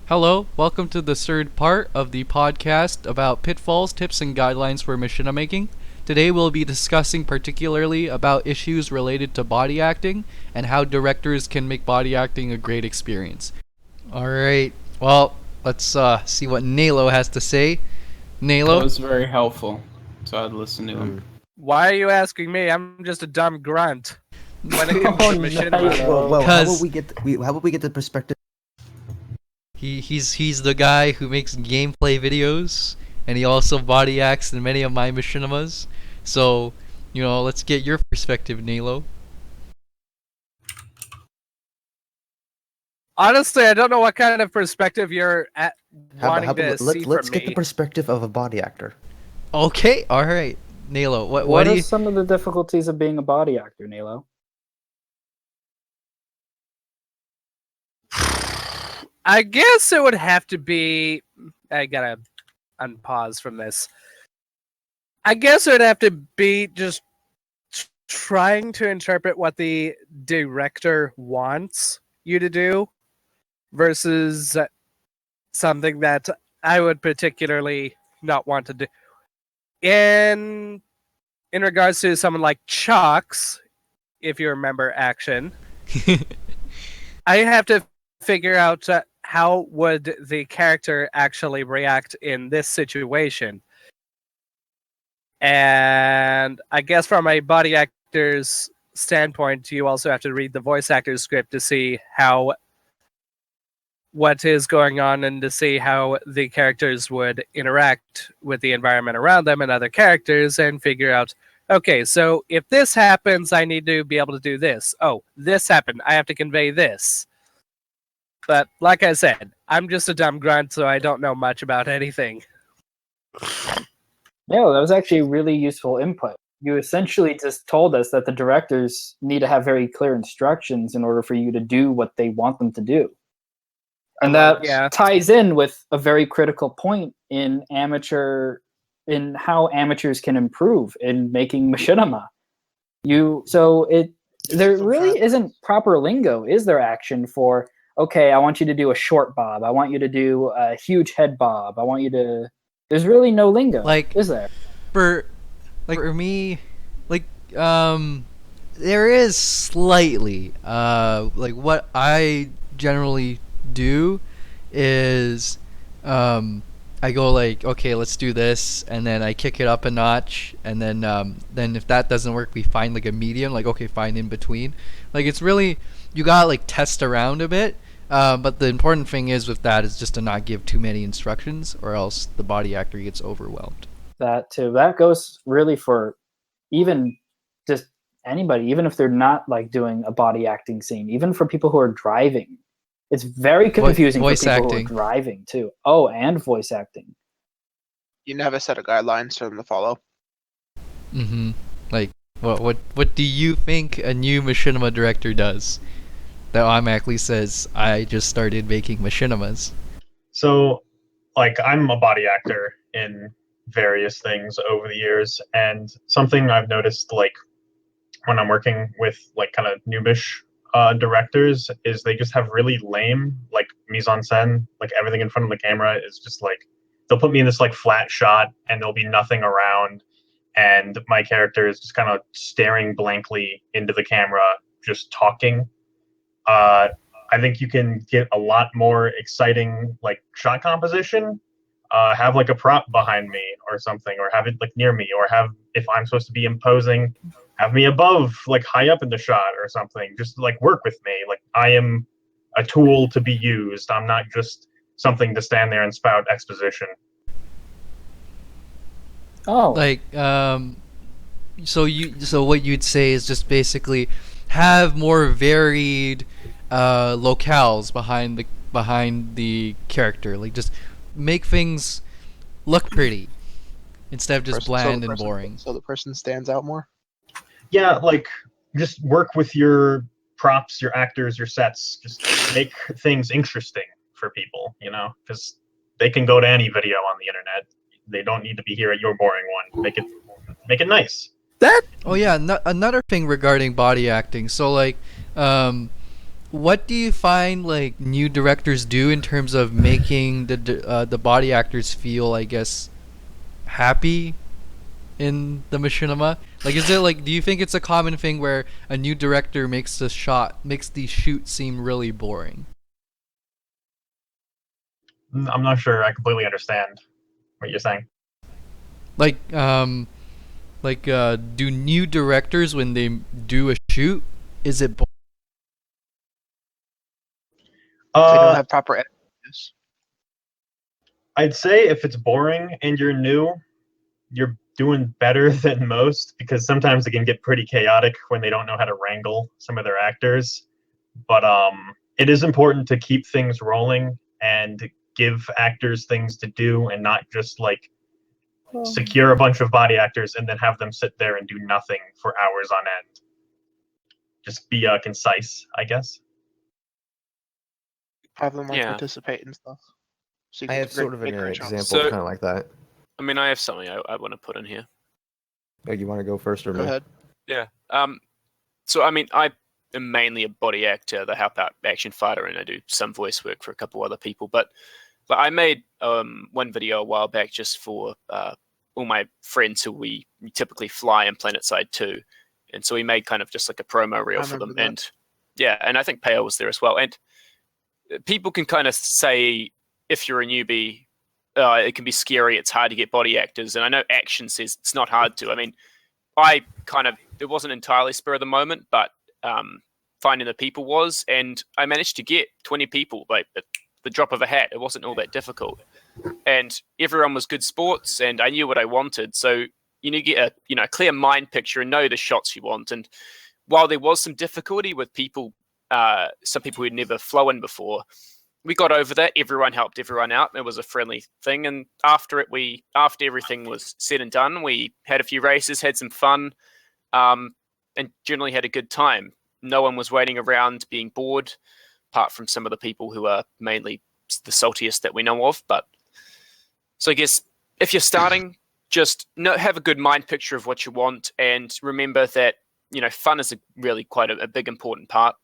Hello, welcome to the third part of the podcast about pitfalls, tips, and guidelines for Machinimaking. Today we'll be discussing particularly about issues related to body acting and how directors can make body acting a great experience. Alright, well, let's see what Nalo has to say. That Nalo? was very helpful, so I'd listen to him. Why are you asking me? I'm just a dumb grunt. When it comes to machinima. Whoa, how Because- about we get the perspective? He's the guy who makes gameplay videos, and he also body acts in many of my machinimas. So, let's get your perspective, Nalo. Honestly, I don't know what kind of perspective you're wanting How to about, see let's from get me. the perspective of a body actor. Okay, all right, Nalo. What What do are you? some of the difficulties of being a body actor, Nilo? I guess it would have to be. I gotta unpause from this. I guess it would have to be just trying to interpret what the director wants you to do versus something that I would particularly not want to do. In regards to someone like Chucks, if you remember Action, I have to figure out how would the character actually react in this situation. And I guess from a body actor's standpoint, you also have to read the voice actor's script to see what is going on and to see how the characters would interact with the environment around them and other characters and figure out, okay, so if this happens, I need to be able to do this. Oh, this happened. I have to convey this. But like I said, I'm just a dumb grunt, so I don't know much about anything. No, that was actually really useful input. You essentially just told us that the directors need to have very clear instructions in order for you to do what they want them to do. And that ties in with a very critical point in how amateurs can improve in making machinima. There really isn't proper lingo, is there, Action, for, okay, I want you to do a short bob, I want you to do a huge head bob, there's really no lingo, is there? For me, there is slightly. What I generally do is, I go okay, let's do this, and then I kick it up a notch, and then if that doesn't work, we find a medium, okay, fine in between. It's really, you gotta test around a bit. But the important thing is with that is just to not give too many instructions, or else the body actor gets overwhelmed. That too. That goes really for even just anybody, even if they're not doing a body acting scene, even for people who are driving. It's very confusing for people who are driving too. Oh, and voice acting. You have a set of guidelines for them to follow. Mm-hmm. What do you think a new machinima director does that automatically says, I just started making machinimas? So, I'm a body actor in various things over the years, and something I've noticed, when I'm working with, kind of noobish directors, is they just have really lame, mise-en-scène, everything in front of the camera is just, they'll put me in this, flat shot, and there'll be nothing around, and my character is just kind of staring blankly into the camera, just talking. I think you can get a lot more exciting shot composition. Have a prop behind me or something, or have it near me, or have, if I'm supposed to be imposing, have me above, high up in the shot or something. Just work with me. I am a tool to be used. I'm not just something to stand there and spout exposition. Oh. So what you'd say is just basically have more varied locales behind the character. Just make things look pretty instead of just bland and boring. So the person stands out more? Yeah, just work with your props, your actors, your sets. Just make things interesting for people, because they can go to any video on the internet. They don't need to be here at your boring one. Make it nice. Oh yeah, another thing regarding body acting. So what do you find like new directors do in terms of making the body actors feel, I guess, happy in the machinima? Like, is it like, do you think it's a common thing where a new director makes the shoot seem really boring? I'm not sure I completely understand what you're saying. Like, do new directors, when they do a shoot, is it boring? They don't Uh, have proper editors. I'd say if it's boring and you're new, you're doing better than most, because sometimes it can get pretty chaotic when they don't know how to wrangle some of their actors. But it is important to keep things rolling and give actors things to do, and not just like secure a bunch of body actors and then have them sit there and do nothing for hours on end. Just be concise, I guess. Have them like Yeah. participate and stuff. So you I get have to sort of an make great example jobs. So- kind of like that. I mean, I have something I want to put in here. Oh, you want to go first or Go me? ahead. Yeah. So I mean, I am mainly a body actor, the help out action fighter, and I do some voice work for a couple other people. But I made one video a while back just for all my friends who we typically fly in PlanetSide 2, and so we made kind of just like a promo reel I for them. remember that. And yeah, and I think Pale was there as well. And people can kind of say, if you're a newbie, it can be scary, it's hard to get body actors. And I know Action says it's not hard to. I mean, it wasn't entirely spur of the moment, but finding the people was, and I managed to get 20 people like at the drop of a hat. It wasn't all that difficult, and everyone was good sports, and I knew what I wanted. So you need to get a clear mind picture and know the shots you want. And while there was some difficulty with people, some people who'd never flown before, we got over that. Everyone helped everyone out. It was a friendly thing. And after everything was said and done, we had a few races, had some fun, and generally had a good time. No one was waiting around being bored, apart from some of the people who are mainly the saltiest that we know of. But so I guess if you're starting, just have a good mind picture of what you want, and remember that fun is really quite a big important part.